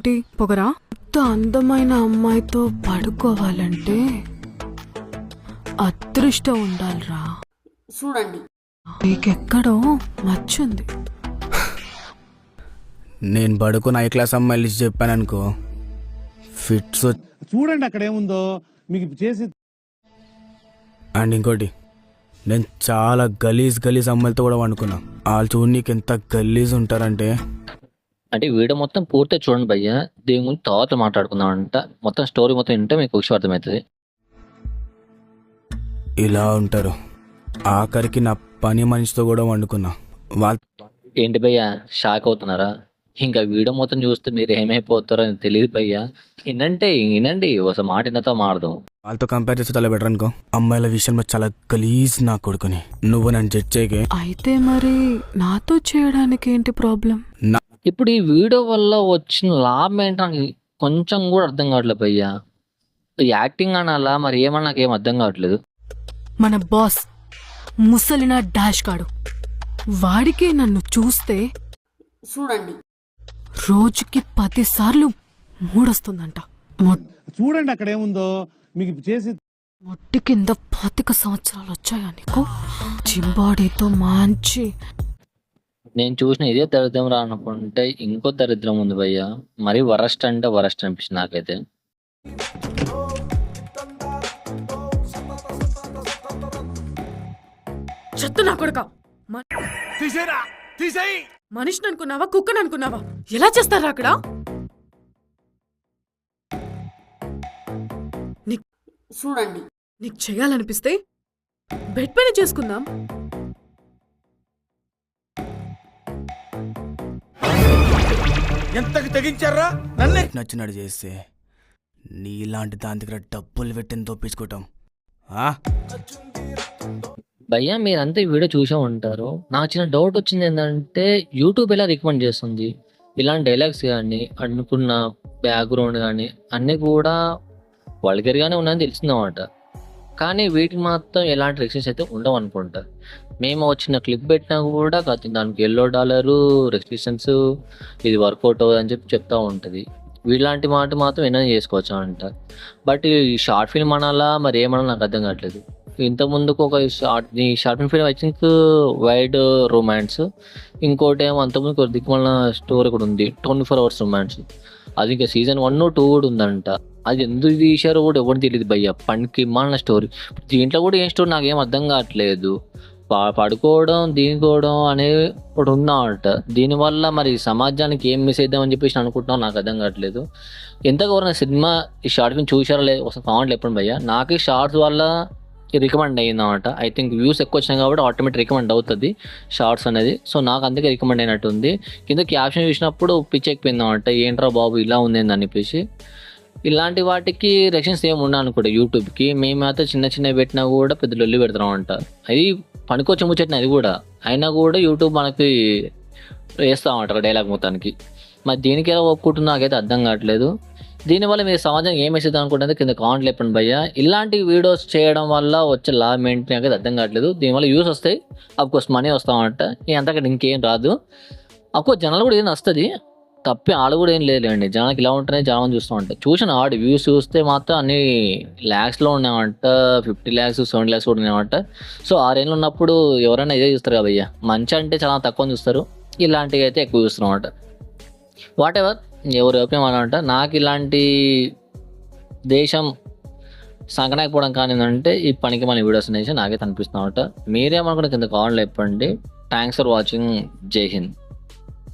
ఏంటి పొగరా? ఇంత అందమైన అమ్మాయితో పడుకోవాలంటే అదృష్టం ఉండాలిరా. చూడండి నీకెక్కడో మచ్చుంది. నేను పడుకుని ఐ క్లాస్ అమ్మాయిలు చెప్పాను అనుకో, ఫిట్స్. చూడండి అక్కడ ఏముందో మీకు చేసి. అండ్ ఇంకోటి, నేను చాలా గలీజ్ అమ్మాయిలతో కూడా వండుకున్నా. వాళ్ళు చూడనీకి ఎంత గలీజ్ ఉంటారంటే. అంటే వీడియో మొత్తం పూర్తిగా చూడండి భయ్య, దీని గురించి తర్వాత మాట్లాడుకుందాం అంట. మొత్తం స్టోరీ మొత్తం వింటే మీకు విషయం అర్థమవుతుంది. ఇలా ఉంటారు. ఆఖరికి నా పని మనిషితో కూడా వండుకున్నా. వాళ్ళు ఏంటి భయ్య షాక్ అవుతున్నారా? ఇంకా వీడియో మొత్తం చూస్తే మీరు ఏమైపోతారో అని తెలియదు భయ్య. వినండి ఒక మాట విన్నతో మారదాం. వాళ్ళతో కంపేర్ చేస్తే చాలా బెటర్ అనుకో. అమ్మాయిల విషయంలో చాలా గలీజ్ నా కొడుకుని. నువ్వు నన్ను జడ్జ్ చేయకే. అయితే మరి నాతో చేయడానికి ఏంటి ప్రాబ్లం? ఇప్పుడు ఈ వీడియో వల్ల వచ్చిన లాభం ఏంటో నాకు కొంచెం కూడా అర్థం కావట్లేదు భయ్య. యాక్టింగ్ అనాలా మరి ఏమన్నా నాకేం అర్థం కావట్లేదు. మన బాస్ ముసలిన డాష్ కాడు, వాడికే నన్ను చూస్తే చూడండి రోజుకి 10 సార్లు మూడొస్తుందంట. చూడండి అక్కడ ఏముందో మీకు చేసి. మొట్టి కింద 25 సంవత్సరాలు వచ్చాయా నీకు? జింబాడీతో మంచి. నేను చూసిన ఇదే దరిద్రం రా అనుకుంటే ఇంకో దరిద్రం ఉంది భయ్య. మరి వరస్ట్ అంటే వరస్ట్ అనిపించింది నాకైతే. చెత్త నా కొడుక. మనిషిని అనుకున్నావా, కుక్కని అనుకున్నావా? ఎలా చేస్తారా అక్కడ? చూడండి నీకు చేయాలనిపిస్తే బెడ్ పైన చేసుకుందాం. ఎంతకు తెగించారా నన్ను? నచ్చినట్టు చేస్తే నీలాంటి దాని దగ్గర డబ్బులు పెట్టిన తప్పించుకోవటం. భయ్యా మీరంతా ఈ వీడియో చూసే ఉంటారు. నాకు చిన్న డౌట్ వచ్చింది ఏంటంటే, యూట్యూబ్ ఎలా రికమెండ్ చేస్తుంది ఇలాంటి డైలాగ్స్ కానీ అనుకున్న బ్యాక్గ్రౌండ్ కానీ అన్నీ కూడా వల్గర్గానే ఉన్నాయని తెలిసిందన్నమాట. కానీ వీటికి మాత్రం ఎలాంటి రెస్ట్రిక్షన్స్ అయితే ఉండవు అనుకుంటా. మేము వచ్చిన క్లిప్ పెట్టినా కూడా దానికి $10 రెస్ట్రిక్షన్స్, ఇది వర్కౌట్ అవ్వదు అని చెప్తూ ఉంటుంది. వీళ్ళంటి మాట మాత్రం ఏమైనా చేసుకోవచ్చు అంట. బట్ ఈ షార్ట్ ఫిల్మ్ అనాలా మరి ఏమన్నా నాకు అర్థం కావట్లేదు. ఇంతకుముందుకు ఒక short film I think wide romance, ఇంకోటి ఏమో అంతకుముందు దిక్కుమల స్టోరీ కూడా ఉంది 24 hours రొమాన్స్. అది ఇంకా season 1, 2 కూడా ఉందంట. అది ఎందుకు తీశారో కూడా ఎవరు తెలియదు భయ్య. పనికి మాలిన స్టోరీ. దీంట్లో కూడా ఏం స్టోరీ నాకేం అర్థం కావట్లేదు. పడుకోవడం దీనికోవడం అనేది ఒకటి ఉందంట. దీనివల్ల మరి సమాజానికి ఏం మిస్ అవుదామని చెప్పేసి అనుకుంటున్నాం, నాకు అర్థం కావట్లేదు. ఎంతగా సినిమా ఈ షార్ట్ ఫిల్మ్ చూసారో లేదు ఒకసారి కామెంట్లు చెప్పండి భయ్య. నాకు ఈ షార్ట్స్ వల్ల రికమెండ్ అయ్యిందన్నమాట. ఐ థింక్ వ్యూస్ ఎక్కువ వచ్చినాయి కాబట్టి ఆటోమేటిక్ రికమెండ్ అవుతుంది షార్ట్స్ అనేది. సో నాకు అందుకే రికమెండ్ అయినట్టు ఉంది. కింద క్యాప్షన్ చూసినప్పుడు పిచ్చెక్కిపోయింది అన్నమాట, ఏంట్రా బాబు ఇలా ఉంది అని చెప్పేసి. ఇలాంటి వాటికి రెక్షన్స్ ఏమి ఉండవు అనుకుంటా యూట్యూబ్కి. మేమైతే చిన్న పెట్టినా కూడా పెద్ద లొల్లి పెడతామంట. అది పనికొచ్చి ముచ్చట్టిన అది కూడా అయినా కూడా యూట్యూబ్ మనకి వేస్తామంటారు డైలాగ్ మొత్తానికి. మరి దీనికి ఎలా ఒప్పుకుంటున్నా నాకైతే అర్థం కావట్లేదు. దీనివల్ల మీరు సమాజానికి ఏం మెసేజ్ అనుకుంటే కింద కామెంట్లు చెప్పండి భయ్య. ఇలాంటి వీడియోస్ చేయడం వల్ల వచ్చే లాభం ఏంటి నాకైతే అర్థం కావట్లేదు. దీనివల్ల యూస్ వస్తాయి, అఫ్కోర్స్ మనీ వస్తామంట. అంతకంటే ఇంకేం రాదు. అఫ్కోర్స్ జనాలు కూడా ఏం వస్తుంది, తప్పి ఆడ కూడా ఏం లేదులేండి. జనానికి ఇలా ఉంటేనే చాలా మంది చూస్తూ ఉంటారు. చూసిన ఆడు వ్యూస్ చూస్తే మాత్రం అన్ని ల్యాక్స్లో ఉన్నాయంట, 50 lakhs 70 lakhs కూడా ఉన్నాయంట. సో ఆ రేంజ్లో ఉన్నప్పుడు ఎవరైనా ఇదే చూస్తారు కదా భయ్య. మంచి అంటే చాలా తక్కువ చూస్తారు, ఇలాంటివి అయితే ఎక్కువ చూస్తున్నాం అంట. వాట్ ఎవర్ ఎవరు ఒపీనియన్ అంట. నాకు ఇలాంటి దేశం సంకనాకపోవడం కానీ ఏంటంటే ఈ పనికి మన వీడియోస్ అనేసి నాకైతే అనిపిస్తున్నామంట. మీరేమనుకుంటే కింద కామెంట్లో చెప్పండి. Thanks for watching. జై హింద్.